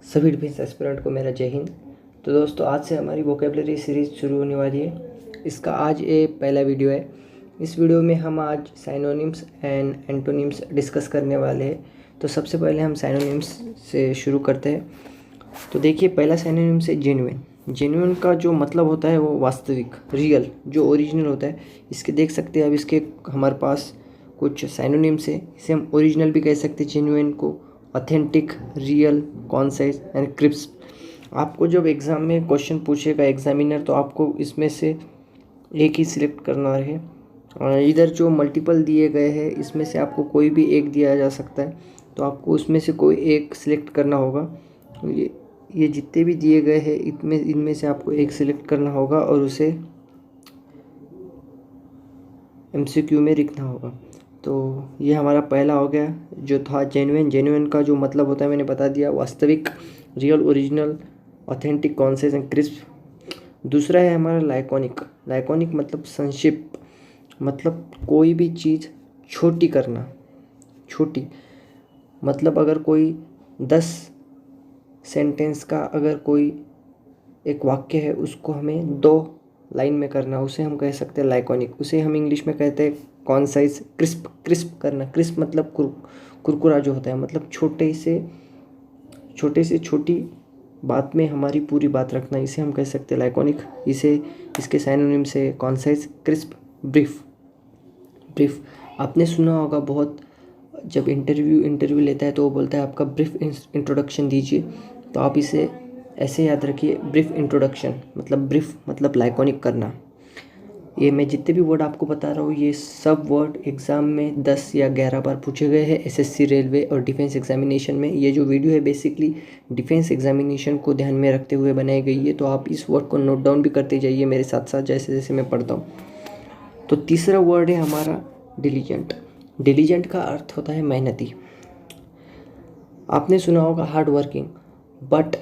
सभी defence aspirant को मेरा जय हिंद। तो दोस्तों, आज से हमारी वोकेबलरी सीरीज़ शुरू होने वाली है। इसका आज ये पहला वीडियो है। इस वीडियो में हम आज साइनोनिम्स एंड एंटोनिम्स डिस्कस करने वाले हैं। तो सबसे पहले हम साइनोनिम्स से शुरू करते हैं। तो देखिए, पहला साइनोनिम से जेन्युइन। जेन्युइन का जो मतलब होता है वो वास्तविक, रियल, जो ओरिजिनल होता है। इसके देख सकते हैं अब इसके हमारे पास कुछ साइनोनिम्स है। इसे हम ओरिजिनल भी कह सकते हैं जेन्युइन को, authentic, real, concise and crisp. आपको जब एग्ज़ाम में क्वेश्चन पूछेगा एग्जामिनर, तो आपको इसमें से एक ही सिलेक्ट करना है। इधर जो मल्टीपल दिए गए हैं इसमें से आपको कोई भी एक दिया जा सकता है, तो आपको उसमें से कोई एक सिलेक्ट करना होगा। ये जितने भी दिए गए हैं इनमें से आपको एक सिलेक्ट करना होगा और उसे MCQ में लिखना होगा। तो ये हमारा पहला हो गया जो था जेन्युइन। जेन्युइन का जो मतलब होता है मैंने बता दिया, वास्तविक, real, original, authentic, conscious and crisp. दूसरा है हमारा लाइकोनिक। लाइकोनिक मतलब संक्षिप्त, मतलब कोई भी चीज़ छोटी करना। छोटी मतलब अगर कोई 10 सेंटेंस का अगर कोई एक वाक्य है उसको हमें 2 लाइन में करना, उसे हम कह सकते हैं लाइकोनिक। उसे हम इंग्लिश में कहते हैं कॉन्साइज। क्रिस्प, क्रिस्प करना। क्रिस्प मतलब कुरकुरा जो होता है, मतलब छोटे से छोटी बात में हमारी पूरी बात रखना, इसे हम कह सकते हैं लाइकोनिक। इसके साइनोनिम से कॉन्साइज, क्रिस्प, ब्रीफ। ब्रीफ आपने सुना होगा बहुत, जब इंटरव्यू लेता है तो वो बोलता है आपका ब्रीफ इंट्रोडक्शन दीजिए। तो आप इसे ऐसे याद रखिए, ब्रीफ इंट्रोडक्शन मतलब ब्रीफ मतलब लाइकोनिक करना। ये मैं जितने भी वर्ड आपको बता रहा हूँ ये सब वर्ड एग्ज़ाम में 10 या 11 बार पूछे गए हैं, SSC, रेलवे और डिफेंस एग्जामिनेशन में। ये जो वीडियो है बेसिकली डिफेंस एग्जामिनेशन को ध्यान में रखते हुए बनाई गई है, तो आप इस वर्ड को नोट डाउन भी करते जाइए मेरे साथ साथ जैसे जैसे मैं पढ़ता हूँ। तो तीसरा वर्ड है हमारा डिलीजेंट। डिलीजेंट का अर्थ होता है मेहनती। आपने सुना होगा हार्ड वर्किंग, बट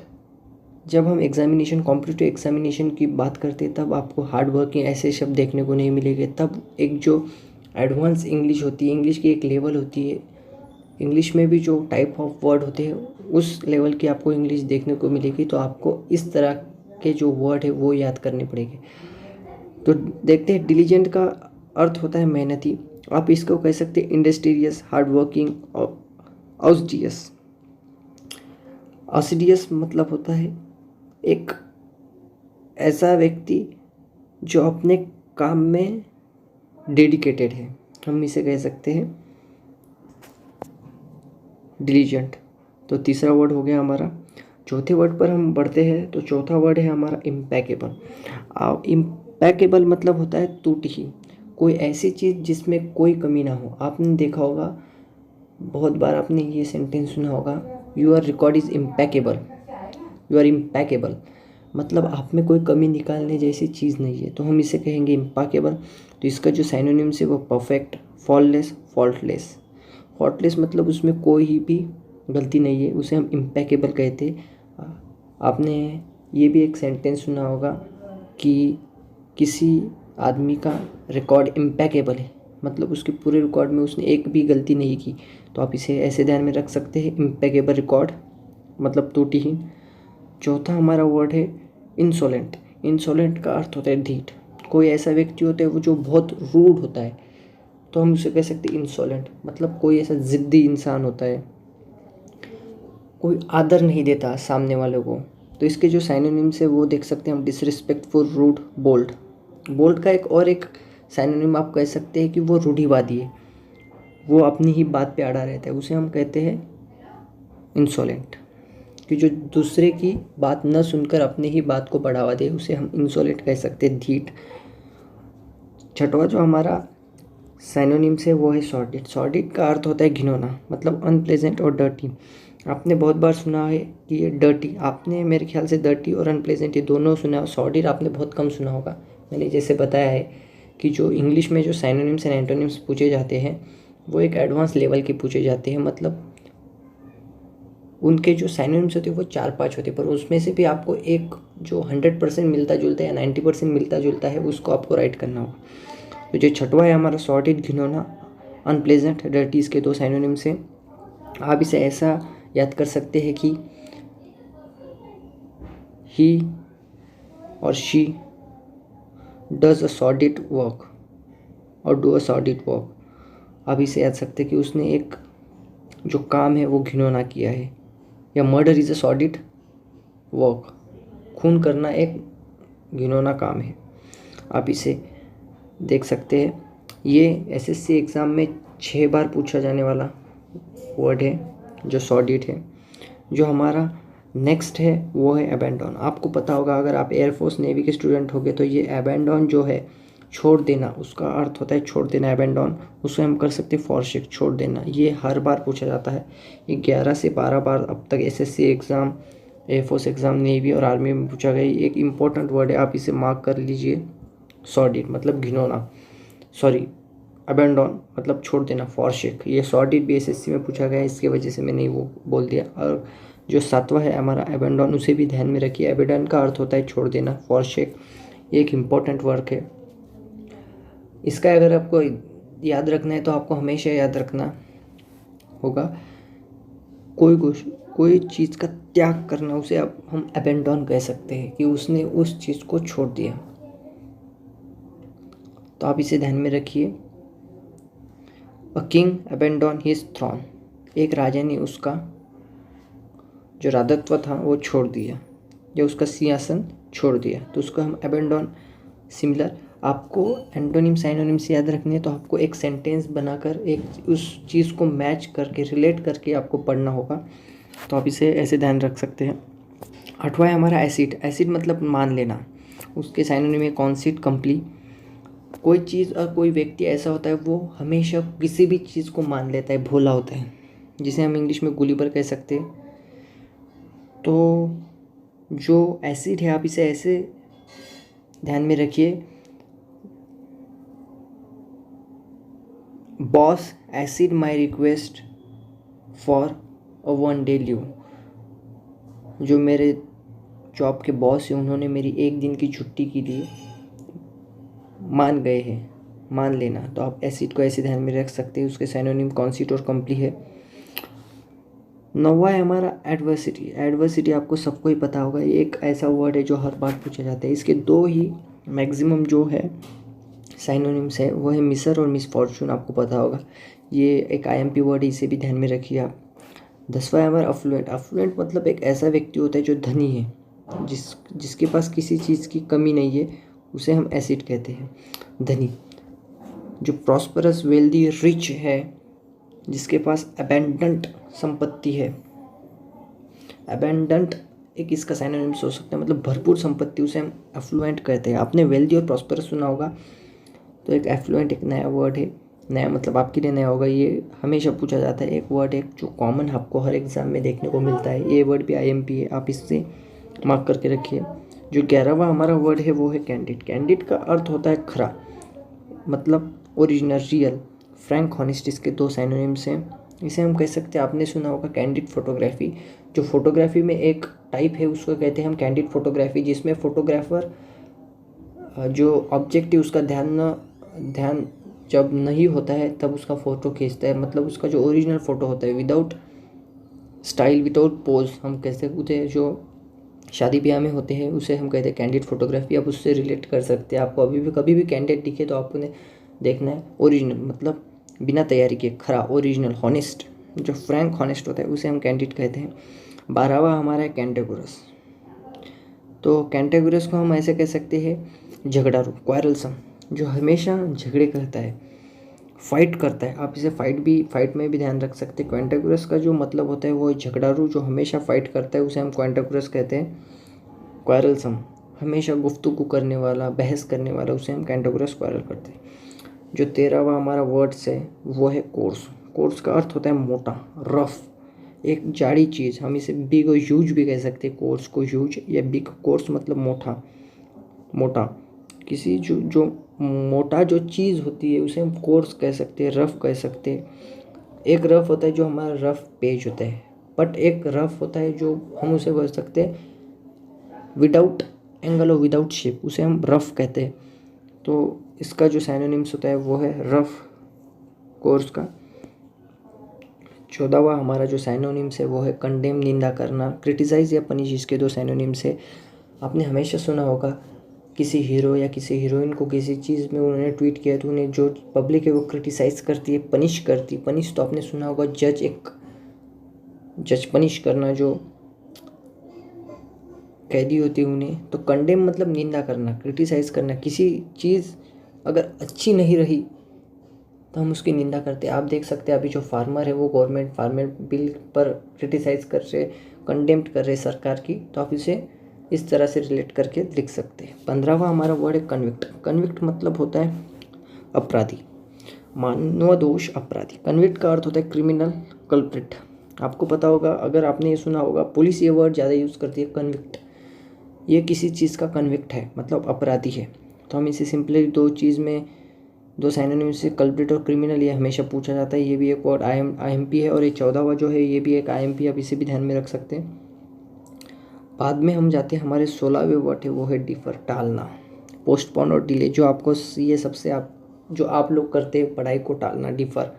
जब हम एग्जामिनेशन, कॉम्पिटिटिव एग्जामिनेशन की बात करते हैं तब आपको हार्ड वर्किंग ऐसे शब्द देखने को नहीं मिलेंगे। तब एक जो एडवांस इंग्लिश होती है, इंग्लिश की एक लेवल होती है, इंग्लिश में भी जो टाइप ऑफ वर्ड होते हैं उस लेवल की आपको इंग्लिश देखने को मिलेगी। तो आपको इस तरह के जो वर्ड है वो याद करने पड़ेंगे। तो देखते हैं, डिलीजेंट का अर्थ होता है मेहनती। आप इसको कह सकते हैं इंडस्ट्रियस, हार्ड वर्किंग और ऑस्डियस। ऑस्डियस मतलब होता है एक ऐसा व्यक्ति जो अपने काम में डेडिकेटेड है, हम इसे कह सकते हैं डिलीजेंट। तो तीसरा वर्ड हो गया हमारा। चौथे वर्ड पर हम बढ़ते हैं। तो चौथा वर्ड है हमारा इम्पैकेबल। इम्पैकेबल मतलब होता है टूटी, कोई ऐसी चीज़ जिसमें कोई कमी ना हो। आपने देखा होगा, बहुत बार आपने ये सेंटेंस सुना होगा, your record is impeccable. You are impeccable मतलब आप में कोई कमी निकालने जैसी चीज़ नहीं है, तो हम इसे कहेंगे इम्पैकेबल। तो इसका जो साइनोनिम्स है वो परफेक्ट, फॉललेस, फॉल्टलेस। फॉल्टलेस मतलब उसमें कोई भी गलती नहीं है, उसे हम इम्पैकेबल कहते हैं। आपने ये भी एक सेंटेंस सुना होगा कि किसी आदमी का रिकॉर्ड इम्पैकेबल है, मतलब उसके पूरे रिकॉर्ड में उसने एक भी गलती नहीं की। तो आप इसे ऐसे ध्यान में रख सकते हैं, इम्पैकेबल रिकॉर्ड मतलब त्रुटिहीन। चौथा हमारा वर्ड है इंसोलेंट। इंसोलेंट का अर्थ होता है ढीठ। कोई ऐसा व्यक्ति होता है वो जो बहुत रूड होता है, तो हम उसे कह सकते हैं इंसोलेंट। मतलब कोई ऐसा ज़िद्दी इंसान होता है, कोई आदर नहीं देता सामने वाले को। तो इसके जो साइनोनिम्स है वो देख सकते हैं हम, डिसरिस्पेक्टफुल, रूड, बोल्ड। बोल्ड का एक साइनोनिम आप कह सकते हैं कि वो रूढ़िवादी है, वो अपनी ही बात पे अड़ा रहता है, उसे हम कहते हैं इंसोलेंट। कि जो दूसरे की बात न सुनकर अपनी ही बात को बढ़ावा दे, उसे हम इंसोलेंट कह सकते हैं, ढीठ। छठवां जो हमारा साइनोनिम्स है वो है सॉर्डिड। सॉर्डिड का अर्थ होता है घिनौना, मतलब अनप्लेजेंट और डर्टी। आपने बहुत बार सुना है कि ये डर्टी, आपने मेरे ख्याल से डर्टी और अनप्लेजेंट ये दोनों सुना। सॉर्डिड आपने बहुत कम सुना होगा। मैंने जैसे बताया है कि जो इंग्लिश में जो साइनोनिम्स एंड एंटोनिम्स पूछे जाते हैं वो एक एडवांस लेवल के पूछे जाते हैं, मतलब उनके जो साइनोनिम्स होते हैं वो 4-5 होते हैं, पर उसमें से भी आपको एक जो 100% मिलता जुलता है या 90% मिलता जुलता है उसको आपको राइट करना होगा। तो जो छठवा है हमारा सॉर्टेड, घिनौना, अनप्लेजेंट, डर्टी, इसके 2 साइनोनिम्स हैं। आप इसे ऐसा याद कर सकते हैं कि ही और she does a sordid work और डू अ सॉर्डिड वर्क। आप इसे याद सकते हैं कि उसने एक जो काम है वो घिनौना किया है, या murder is a sordid work, खून करना एक घिनौना काम है। आप इसे देख सकते हैं। ये एसएससी एग्ज़ाम में 6 बार पूछा जाने वाला वर्ड है जो सॉर्डिड है। जो हमारा नेक्स्ट है वो है अबैंडन। आपको पता होगा, अगर आप एयरफोर्स नेवी के स्टूडेंट होंगे तो ये अबैंडन जो है छोड़ देना, उसका अर्थ होता है छोड़ देना अबैंडन। उसे हम कर सकते हैं फॉरशेक, छोड़ देना। ये हर बार पूछा जाता है। ये 11 से 12 बार अब तक SSC exam, air force exam, navy और आर्मी में पूछा गया। एक इम्पॉर्टेंट वर्ड है, आप इसे मार्क कर लीजिए। सॉर्डिड मतलब घिनौना, सॉरी अबैंडन मतलब छोड़ देना, फॉरशेक। ये सॉर्डिड भी एसएससी में पूछा गया है, इसकी वजह से मैंने वो बोल दिया। और जो 7वां है हमारा अबैंडन, उसे भी ध्यान में रखिए। अबैंडन का अर्थ होता है छोड़ देना, फॉरशेक एक इम्पॉर्टेंट वर्क है। इसका अगर आपको याद रखना है तो आपको हमेशा याद रखना होगा, कोई चीज़ का त्याग करना, उसे अब हम अबैंडन कह सकते हैं कि उसने उस चीज़ को छोड़ दिया। तो आप इसे ध्यान में रखिए। A king abandon his throne, एक राजा ने उसका जो राजत्व था वो छोड़ दिया, या उसका सिंहासन छोड़ दिया, तो उसको हम अबैंडन। सिमिलर आपको एंटोनिम साइनोनिम से याद रखनी है, तो आपको एक सेंटेंस बनाकर एक उस चीज़ को मैच करके रिलेट करके आपको पढ़ना होगा। तो आप इसे ऐसे ध्यान रख सकते हैं। 8वां है हमारा एसिड। एसिड मतलब मान लेना, उसके साइनोनिम है कॉन्सिड, कंप्ली। कोई चीज़ और कोई व्यक्ति ऐसा होता है वो हमेशा किसी भी चीज़ को मान लेता है, भोला होता है, जिसे हम इंग्लिश में गुलिबर कह सकते हैं। तो जो एसिड है, आप इसे ऐसे ध्यान में रखिए। Boss acid my request for a 1 day leave. जो मेरे जॉब के बॉस हैं उन्होंने मेरी 1 दिन की छुट्टी के लिए मान गए हैं, मान लेना। तो आप एसिड को ऐसे ध्यान में रख सकते हैं, उसके साइनोनिम कॉन्सिड और कंप्ली है। 9वां है हमारा एडवर्सिटी। एडवर्सिटी आपको सबको ही पता होगा, ये एक ऐसा वर्ड है जो हर बार पूछा जाता है। इसके 2 ही मैक्सिमम जो है साइनोनिम्स है, वो है मिसर और मिसफॉर्चून, आपको पता होगा। ये एक आईएमपी वर्ड है, इसे भी ध्यान में रखिए आप। 10वां है हमारा अफ्लुएंट। अफ्लुएंट मतलब एक ऐसा व्यक्ति होता है जो धनी है, जिसके पास किसी चीज़ की कमी नहीं है, उसे हम एसिड कहते हैं, धनी। जो प्रॉस्परस, वेल्दी, रिच है, जिसके पास अबैंडेंट संपत्ति है। अबैंडेंट एक इसका साइनोनिम्स हो सकता है, मतलब भरपूर संपत्ति, उसे हम अफ्लुएंट कहते हैं। आपने वेल्दी और प्रॉस्परस सुना होगा, तो एक एफ्लुएंट एक नया वर्ड है। नया मतलब आपके लिए नया होगा, ये हमेशा पूछा जाता है। एक वर्ड है जो कॉमन आपको हर एग्ज़ाम में देखने को मिलता है, ये वर्ड भी आईएमपी है, आप इससे मार्क करके रखिए। जो 11वां हमारा वर्ड है वो है कैंडिड। कैंडिड का अर्थ होता है खरा, मतलब ओरिजिनल, रियल, फ्रैंक, हॉनेस्ट, इसके 2 साइनोनिम्स हैं। इसे हम कह सकते हैं, आपने सुना होगा कैंडिड फोटोग्राफी। जो फोटोग्राफी में एक टाइप है उसको कहते हैं हम कैंडिड फोटोग्राफी, जिसमें फोटोग्राफर जो ऑब्जेक्ट है उसका ध्यान जब नहीं होता है तब उसका फ़ोटो खींचता है, मतलब उसका जो ओरिजिनल फ़ोटो होता है, विदाउट स्टाइल, विदाउट पोज, हम कह सकते हैं। जो शादी ब्याह में होते हैं उसे हम कहते हैं कैंडिड फोटोग्राफी। आप उससे रिलेट कर सकते हैं। आपको कभी भी कैंडिड दिखे तो आपने देखना है ओरिजिनल, मतलब बिना तैयारी के खरा, ओरिजिनल, हॉनेस्ट। जो फ्रैंक हॉनेस्ट होता है उसे हम कैंडिड कहते हैं। 12वां हमारा है कैंटेगोरस। तो कैंटेगोरस को हम ऐसे कह सकते हैं झगड़ारू, क्वारलसम, जो हमेशा झगड़े करता है, फाइट करता है। आप इसे फाइट में भी ध्यान रख सकते हैं। क्वांटागोरस का जो मतलब होता है वो है झगड़ारू, जो हमेशा फाइट करता है, उसे हम क्वांटागोरस कहते हैं। क्वारलसम हमेशा गुफ्तगू करने वाला, बहस करने वाला, उसे हम कैंटागोरस क्वारल करते हैं। जो 13वां हमारा वर्ड्स है वो है कोर्स। कोर्स का अर्थ होता है मोटा, रफ, एक जाड़ी चीज़। हम इसे बिग और ह्यूज भी कह सकते हैं, कोर्स को ह्यूज या बिग। कोर्स मतलब मोटा किसी जो मोटा जो चीज़ होती है उसे हम कोर्स कह सकते हैं, रफ़ कह सकते हैं। एक रफ़ होता है जो हमारा रफ़ पेज होता है, बट एक रफ़ होता है जो हम उसे बोल सकते हैं विदाउट एंगल और विदाउट शेप, उसे हम रफ़ कहते हैं। तो इसका जो साइनोनिम्स होता है वो है रफ़, कोर्स का। 14वां हमारा जो साइनोनिम्स है वो है कंडेम, निंदा करना, क्रिटिसाइज या पनिश, इसके 2 साइनोनिम्स है। आपने हमेशा सुना होगा किसी हीरो या किसी हीरोइन को किसी चीज़ में उन्होंने ट्वीट किया तो उन्हें जो पब्लिक है वो क्रिटिसाइज़ करती है, पनिश करती। पनिश तो आपने सुना होगा, जज पनिश करना जो कैदी होती है उन्हें। तो कंडेम मतलब निंदा करना, क्रिटिसाइज़ करना। किसी चीज़ अगर अच्छी नहीं रही तो हम उसकी निंदा करते हैं। आप देख सकते हैं अभी जो फार्मर है वो गवर्नमेंट फार्मर बिल पर क्रिटिसाइज़ कर रहे, कंडेम्ड कर रहे सरकार की, तो आप इसे इस तरह से रिलेट करके लिख सकते हैं। 15वां हमारा वर्ड है कन्विक्ट। कन्विक्ट मतलब होता है अपराधी, मानवदोष अपराधी। कन्विक्ट का अर्थ होता है क्रिमिनल, कल्प्रिट। आपको पता होगा, अगर आपने ये सुना होगा, पुलिस ये वर्ड ज़्यादा यूज़ करती है, कन्विक्ट। ये किसी चीज़ का कन्विक्ट है मतलब अपराधी है। तो हम इसे सिंपली दो साइनोनिम्स से कल्प्रिट और क्रिमिनल ये हमेशा पूछा जाता है। ये भी एक वर्ड IMP है, और ये 14वां जो है ये भी एक IMP, आप इसे भी ध्यान में रख सकते हैं। बाद में हम जाते हैं हमारे 16वें वर्ड है, वो है डिफर, टालना। पोस्टपोन और डिले, जो आपको ये सबसे जो आप लोग करते हैं पढ़ाई को टालना, डिफर,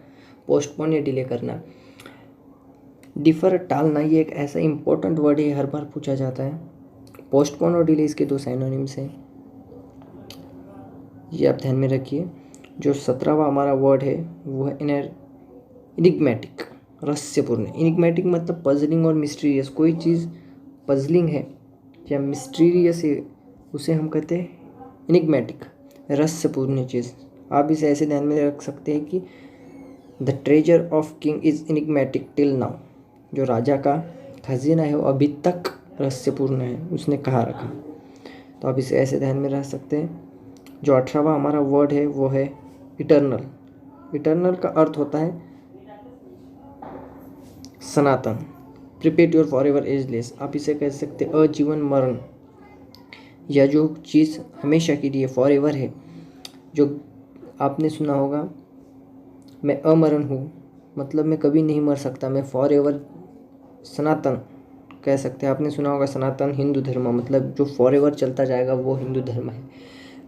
पोस्टपोन या डिले करना। डिफर, टालना, ये एक ऐसा इंपॉर्टेंट वर्ड है, हर बार पूछा जाता है। पोस्टपोन और डिले इसके दो साइनोनिम्स हैं, ये आप ध्यान में रखिए। जो 17वां हमारा वर्ड है वो है इनिग्मेटिक, रहस्यपूर्ण। इनिग्मेटिक मतलब पजलिंग और मिस्टीरियस। कोई चीज़ पजलिंग है या मिस्टीरियस है उसे हम कहते हैं इनिग्मेटिक, रहस्यपूर्ण चीज़। आप इसे ऐसे ध्यान में रख सकते हैं कि the treasure of king is enigmatic till now. जो राजा का खजीना है वो अभी तक रहस्यपूर्ण है, उसने कहा रखा। तो आप इसे ऐसे ध्यान में रख सकते हैं। जो 18वां हमारा वर्ड है वो है इटर्नल। इटर्नल का अर्थ होता है सनातन, प्रिपेट्योर फॉर एवर एजलेस। आप इसे कह सकते हैं अजीवन मरण, या जो चीज़ हमेशा के लिए फॉर एवर है। जो आपने सुना होगा, मैं अमरण हूँ, मतलब मैं कभी नहीं मर सकता, मैं फॉर एवर सनातन कह सकते हैं। आपने सुना होगा सनातन हिंदू धर्म, मतलब जो फॉर एवर चलता जाएगा वो हिंदू धर्म है।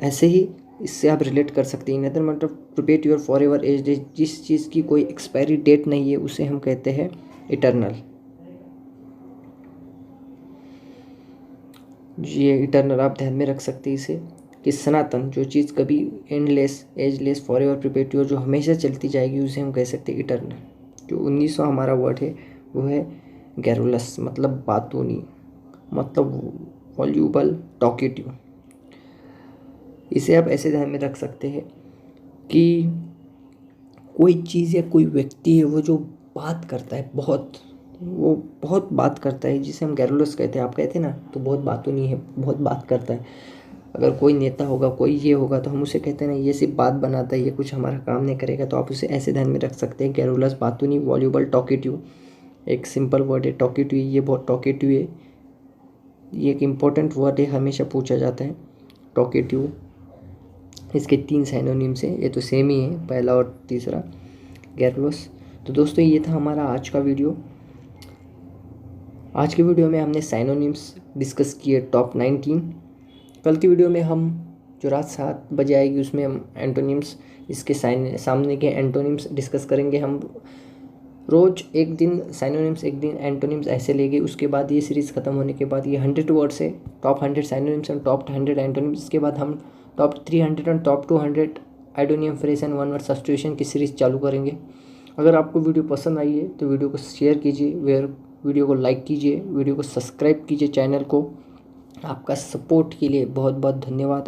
ऐसे ही इससे आप रिलेट कर सकते हैं। इनदर मतलब प्रिपेट्योर फॉर एवर एज डेज, जिस चीज़ की कोई एक्सपायरी डेट नहीं है उसे हम कहते हैं इटर्नल। ये इटर्नल आप ध्यान में रख सकते हैं इसे, कि सनातन, जो चीज़ कभी एंडलेस, एजलेस, फॉर एवर, प्रिपेट्योर, जो हमेशा चलती जाएगी उसे हम कह सकते हैं इटर्नल। जो 19वां हमारा वर्ड है वो है गैरुलस, मतलब बातूनी, मतलब वॉल्यूबल, टॉकेटिव। इसे आप ऐसे ध्यान में रख सकते हैं कि कोई चीज़ या कोई व्यक्ति है वो जो बात करता है, वो बहुत बात करता है, जिसे हम गैरुलस कहते हैं। आप कहते हैं ना, तो बहुत बातूनी है, बहुत बात करता है। अगर कोई नेता होगा, कोई ये होगा, तो हम उसे कहते हैं ना ये सिर्फ बात बनाता है, ये कुछ हमारा काम नहीं करेगा। तो आप उसे ऐसे ध्यान में रख सकते हैं, गैरुलस, बातूनी, वॉल्यूबल, टॉकेटिव। एक सिंपल वर्ड है टॉकेटिव, ये बहुत टॉकेटिव है, ये एक इम्पोर्टेंट वर्ड है, हमेशा पूछा जाता है टॉकेटिव। इसके 3 साइनोनिम्स हैं, ये तो सेम ही है, पहला और तीसरा, गैरुलस। तो दोस्तों ये था हमारा आज का वीडियो। आज के वीडियो में हमने साइनोनिम्स डिस्कस किए टॉप 19। कल की वीडियो में हम जो रात 7 बजे आएगी उसमें हम एंटोनिम्स, इसके सामने के एंटोनिम्स डिस्कस करेंगे। हम रोज़ एक दिन साइनोनिम्स, एक दिन एंटोनिम्स ऐसे लेंगे। उसके बाद ये सीरीज़ ख़त्म होने के बाद ये 100 वर्ड्स है, top 100 synonyms and top 100 antonyms. इसके बाद हम top 300 and top 200 idioms phrase and one word substitution की सीरीज़ चालू करेंगे। अगर आपको वीडियो पसंद आई है तो वीडियो को शेयर कीजिए, वीडियो को लाइक कीजिए, वीडियो को सब्सक्राइब कीजिए चैनल को। आपका सपोर्ट के लिए बहुत बहुत धन्यवाद।